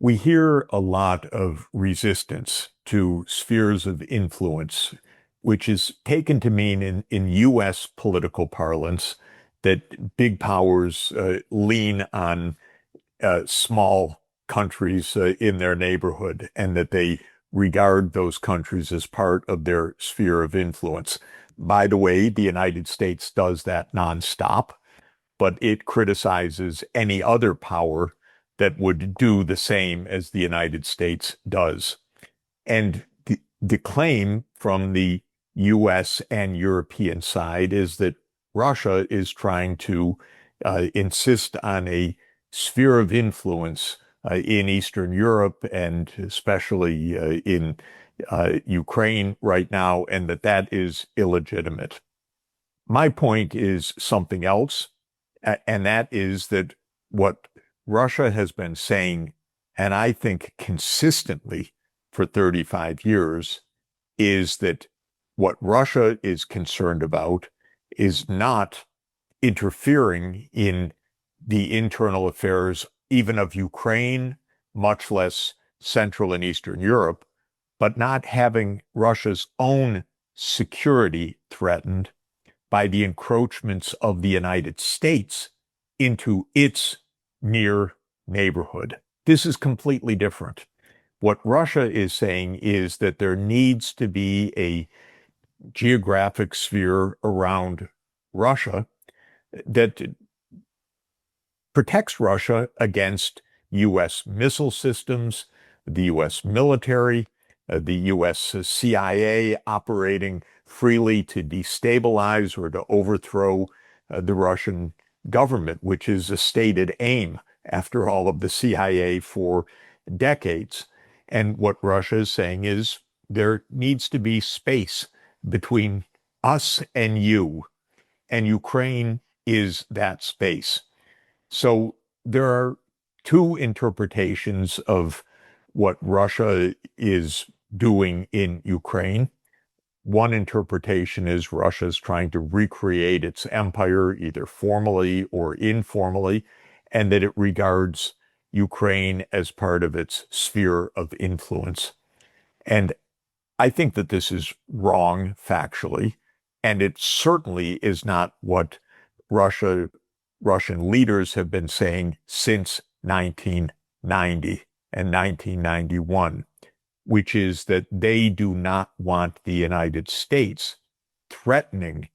We hear a lot of resistance to spheres of influence, which is taken to mean in US political parlance that big powers lean on small countries in their neighborhood and that they regard those countries as part of their sphere of influence. By the way, the United States does that nonstop, but it criticizes any other power that would do the same as the United States does. And the claim from the US and European side is that Russia is trying to insist on a sphere of influence in Eastern Europe and especially in Ukraine right now, and that is illegitimate. My point is something else, and that is that what Russia has been saying, and I think consistently for 35 years, is that what Russia is concerned about is not interfering in the internal affairs even of Ukraine, much less Central and Eastern Europe, but not having Russia's own security threatened by the encroachments of the United States into its near neighborhood. This is completely different. What Russia is saying is that there needs to be a geographic sphere around Russia that protects Russia against U.S. missile systems, the U.S. military, the U.S. CIA operating freely to destabilize or to overthrow the Russian government, which is a stated aim, after all, of the CIA for decades. And what Russia is saying is there needs to be space between us and you, and Ukraine is that space. So there are two interpretations of what Russia is doing in Ukraine. One interpretation is Russia is trying to recreate its empire, either formally or informally, and that it regards Ukraine as part of its sphere of influence. And I think that this is wrong factually, and it certainly is not what Russian leaders have been saying since 1990 and 1991, which is that they do not want the United States threatening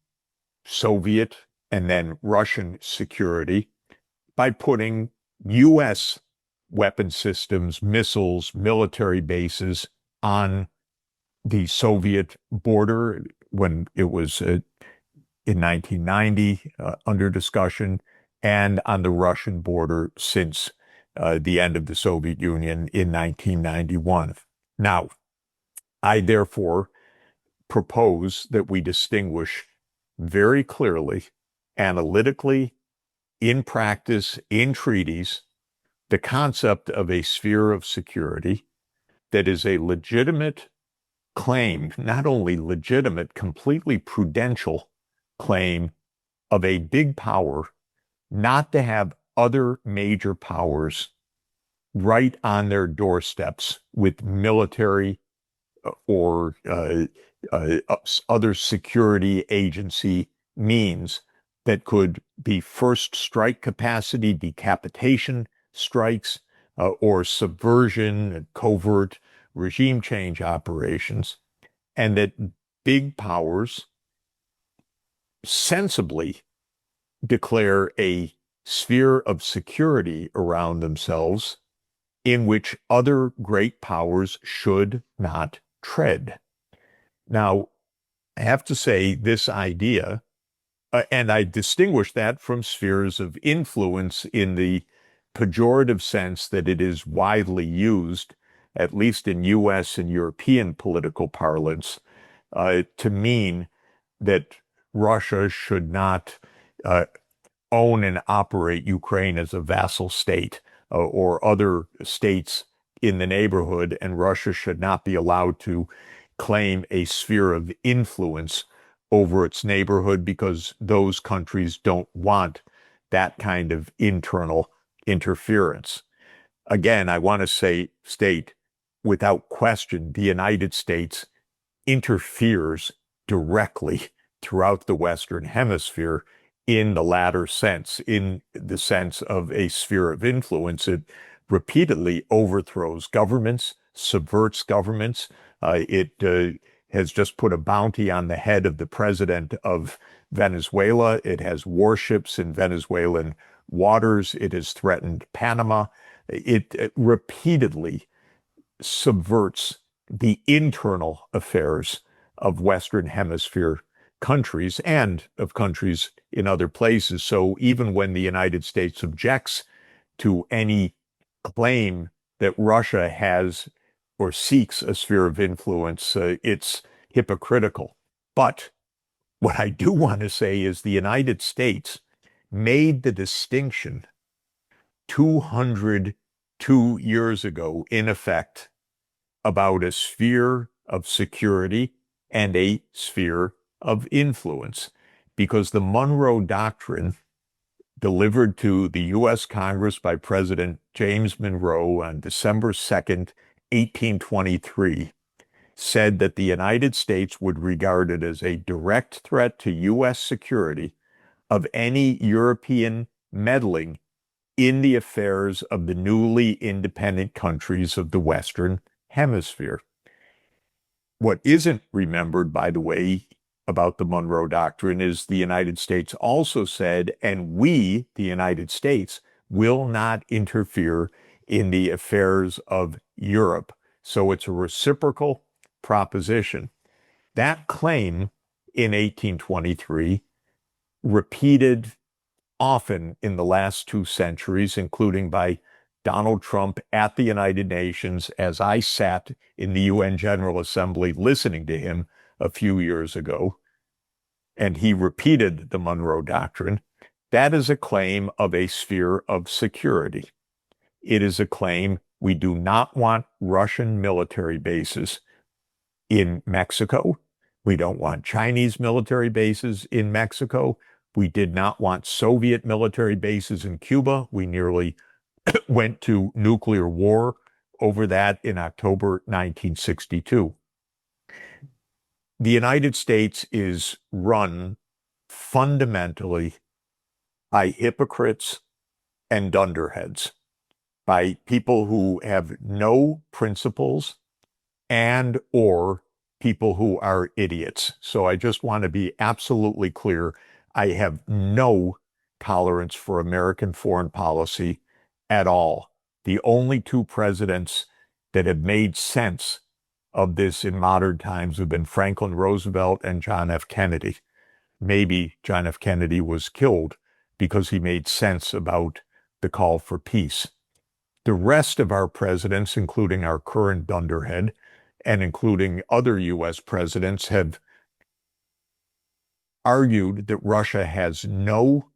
Soviet and then Russian security by putting U.S. weapon systems, missiles, military bases on the Soviet border when it was in 1990 under discussion, and on the Russian border since the end of the Soviet Union in 1991. Now, I therefore propose that we distinguish very clearly, analytically, in practice, in treaties, the concept of a sphere of security that is a legitimate claim, not only legitimate, completely prudential claim of a big power not to have other major powers right on their doorsteps with military or other security agency means that could be first strike capacity, decapitation strikes, or subversion, covert regime change operations, and that big powers sensibly declare a sphere of security around themselves in which other great powers should not tread. Now, I have to say this idea, and I distinguish that from spheres of influence in the pejorative sense that it is widely used, at least in US and European political parlance, to mean that Russia should not own and operate Ukraine as a vassal state or other states in the neighborhood, and Russia should not be allowed to claim a sphere of influence over its neighborhood because those countries don't want that kind of internal interference. again, I want to state without question, the United States interferes directly throughout the Western Hemisphere in the latter sense, in the sense of a sphere of influence. It repeatedly overthrows governments, subverts governments. It has just put a bounty on the head of the president of Venezuela. It has warships in Venezuelan waters. It has threatened Panama. It repeatedly subverts the internal affairs of Western Hemisphere countries and of countries in other places. So even when the United States objects to any claim that Russia has or seeks a sphere of influence, it's hypocritical. But what I do want to say is the United States made the distinction 202 years ago, in effect, about a sphere of security and a sphere of influence, because the Monroe Doctrine, delivered to the U.S. Congress by President James Monroe on December 2nd, 1823, said that the United States would regard it as a direct threat to U.S. security of any European meddling in the affairs of the newly independent countries of the Western Hemisphere. What isn't remembered, by the way, about the Monroe Doctrine is the United States also said, and we, the United States, will not interfere in the affairs of Europe. So it's a reciprocal proposition. That claim in 1823, repeated often in the last 2 centuries, including by Donald Trump at the United Nations, as I sat in the UN General Assembly listening to him a few years ago, and he repeated the Monroe Doctrine. That is a claim of a sphere of security. It is a claim we do not want Russian military bases in Mexico. We don't want Chinese military bases in Mexico. We did not want Soviet military bases in Cuba. We nearly went to nuclear war over that in October 1962. The United States is run fundamentally by hypocrites and dunderheads, by people who have no principles and or people who are idiots. So I just want to be absolutely clear. I have no tolerance for American foreign policy at all. The only two presidents that have made sense of this in modern times have been Franklin Roosevelt and John F. Kennedy. Maybe John F. Kennedy was killed because he made sense about the call for peace. The rest of our presidents, including our current dunderhead, and including other U.S. presidents, have argued that Russia has no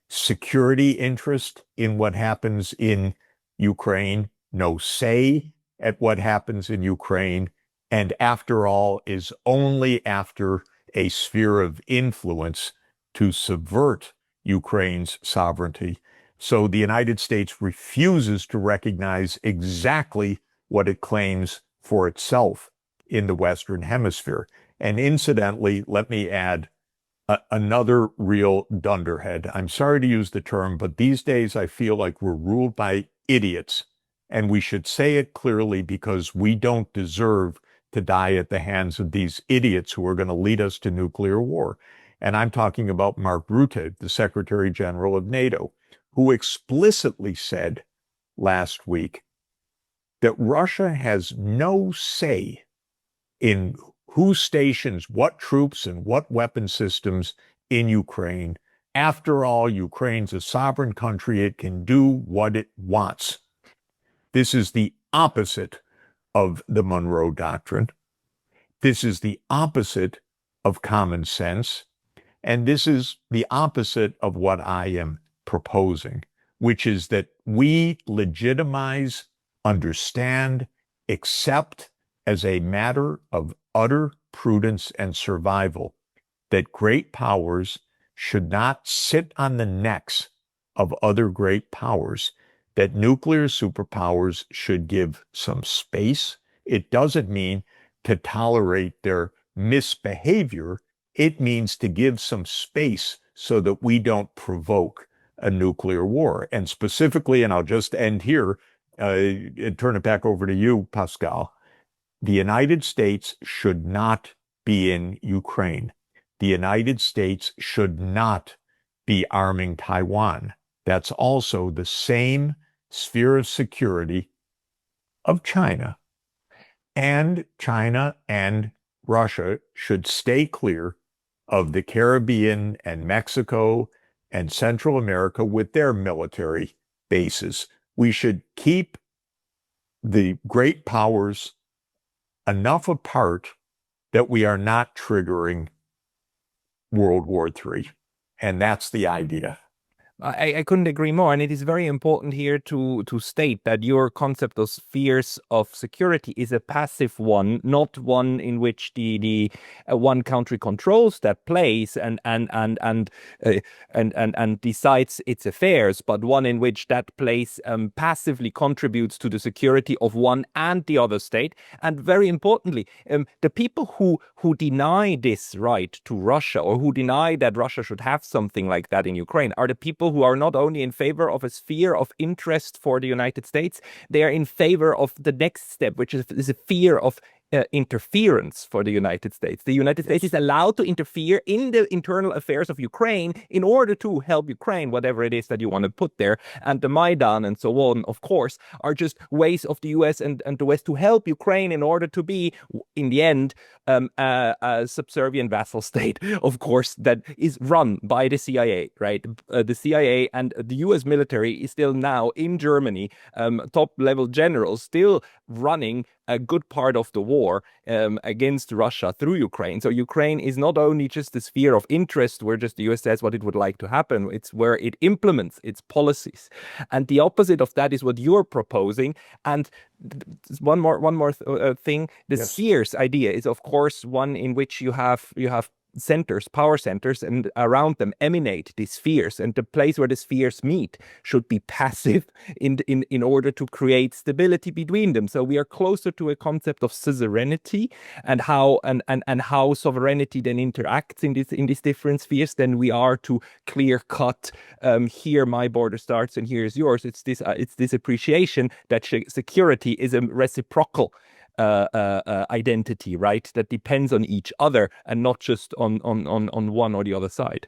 security interest in what happens in Ukraine, no say at what happens in Ukraine, and after all, is only after a sphere of influence to subvert Ukraine's sovereignty. So the United States refuses to recognize exactly what it claims for itself in the Western Hemisphere. And incidentally, let me add another real dunderhead. I'm sorry to use the term, but these days I feel like we're ruled by idiots, and we should say it clearly because we don't deserve to die at the hands of these idiots who are going to lead us to nuclear war. And I'm talking about Mark Rutte, the Secretary General of NATO, who explicitly said last week that Russia has no say in who stations what troops and what weapon systems in Ukraine. After all, Ukraine's a sovereign country. It can do what it wants. This is the opposite of the Monroe Doctrine. This is the opposite of common sense. And this is the opposite of what I am proposing, which is that we legitimize, understand, accept as a matter of utter prudence and survival that great powers should not sit on the necks of other great powers, that nuclear superpowers should give some space. It doesn't mean to tolerate their misbehavior. It means to give some space so that we don't provoke a nuclear war. And specifically, and I'll just end here, and turn it back over to you, Pascal. The United States should not be in Ukraine. The United States should not be arming Taiwan. That's also the same sphere of security of China. And China and Russia should stay clear of the Caribbean and Mexico and Central America with their military bases. We should keep the great powers enough apart that we are not triggering World War III. And that's the idea. I couldn't agree more. And it is very important here to state that your concept of spheres of security is a passive one, not one in which the one country controls that place and decides its affairs, but one in which that place passively contributes to the security of one and the other state. And very importantly, the people who deny this right to Russia, or who deny that Russia should have something like that in Ukraine, are the people who are not only in favor of a sphere of interest for the United States, they are in favor of the next step, which is a fear of interference for the United States. The United States is allowed to interfere in the internal affairs of Ukraine in order to help Ukraine, whatever it is that you want to put there. And the Maidan and so on, of course, are just ways of the US and the West to help Ukraine in order to be, in the end, a subservient vassal state, of course, that is run by the CIA, right? The CIA and the US military is still now in Germany, top-level generals still running a good part of the war against Russia through Ukraine. So Ukraine is not only just the sphere of interest where just the US says what it would like to happen, it's where it implements its policies. And the opposite of that is what you're proposing. And one more thing, the spheres idea is, of course, one in which you have centers, power centers, and around them emanate these spheres, and the place where the spheres meet should be passive in order to create stability between them. So we are closer to a concept of suzerainty and how sovereignty then interacts in these different spheres than we are to clear cut, here my border starts and here's yours. It's this appreciation that security is a reciprocal identity, right? That depends on each other and not just on one or the other side.